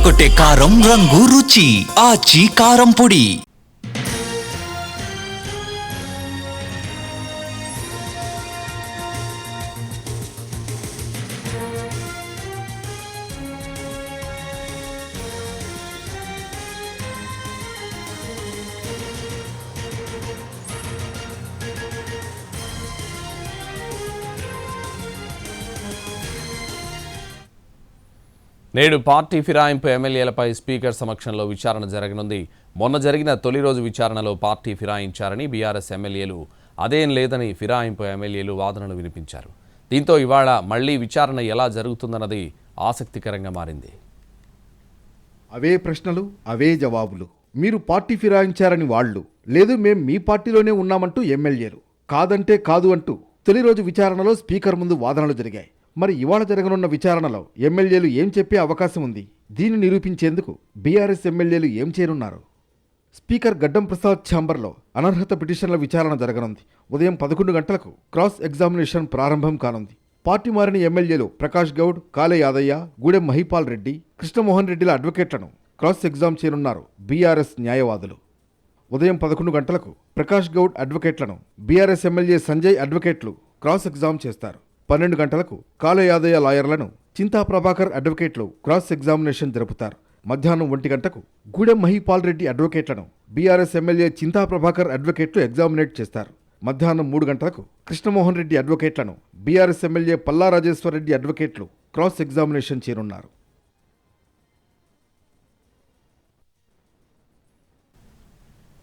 అదరగొట్టే కారం రంగు రుచి ఆచి కారం పొడి. నేడు పార్టీ ఫిరాయింపు ఎమ్మెల్యేలపై స్పీకర్ సమక్షంలో విచారణ జరగనుంది. మొన్న జరిగిన తొలి రోజు విచారణలో పార్టీ ఫిరాయించారని బీఆర్ఎస్ ఎమ్మెల్యేలు, అదేం లేదని ఫిరాయింపు ఎమ్మెల్యేలు వాదనలు వినిపించారు. దీంతో ఇవాళ మళ్లీ విచారణ ఎలా జరుగుతుందన్నది ఆసక్తికరంగా మారింది. అవే ప్రశ్నలు, అవే జవాబులు. మీరు పార్టీ ఫిరాయించారని వాళ్ళు, లేదు మేం మీ పార్టీలోనే ఉన్నామంటూ ఎమ్మెల్యేలు. కాదంటే కాదు అంటూ తొలి రోజు విచారణలో స్పీకర్ ముందు వాదనలు జరిగాయి. మరి ఇవాళ జరగనున్న విచారణలో ఎమ్మెల్యేలు ఏం చెప్పే అవకాశం ఉంది? దీన్ని నిరూపించేందుకు బీఆర్ఎస్ ఎమ్మెల్యేలు ఏం చేరున్నారు? స్పీకర్ గడ్డం ప్రసాద్ ఛాంబర్లో అనర్హత పిటిషన్ల విచారణ జరగనుంది. ఉదయం 11 గంటలకు క్రాస్ ఎగ్జామినేషన్ ప్రారంభం కానుంది. పార్టీ మారిన ఎమ్మెల్యేలు ప్రకాష్ గౌడ్, కాలే యాదయ్య, గూడెం మహిపాల్ రెడ్డి, కృష్ణమోహన్ రెడ్డిల అడ్వకేట్లను క్రాస్ ఎగ్జామ్ చేయనున్నారు బీఆర్ఎస్ న్యాయవాదులు. ఉదయం 11 గంటలకు ప్రకాష్ గౌడ్ అడ్వకేట్లను బీఆర్ఎస్ ఎమ్మెల్యే సంజయ్ అడ్వకేట్లు క్రాస్ ఎగ్జామ్ చేస్తారు. 12 గంటలకు కాలే యాదయ్య లాయర్లను చింతా ప్రభాకర్ అడ్వకేట్లు క్రాస్ ఎగ్జామినేషన్ జరుపుతారు. మధ్యాహ్నం 1 గంటకు గూడెం మహిపాల్ రెడ్డి అడ్వకేట్లను బీఆర్ఎస్ ఎమ్మెల్యే చింతా ప్రభాకర్ అడ్వకేట్లు ఎగ్జామినేట్ చేస్తారు. మధ్యాహ్నం 3 గంటలకు కృష్ణమోహన్ రెడ్డి అడ్వకేట్లను బీఆర్ఎస్ ఎమ్మెల్యే పల్లా రాజేశ్వర్ రెడ్డి అడ్వకేట్లు క్రాస్ ఎగ్జామినేషన్ చేయనున్నారు.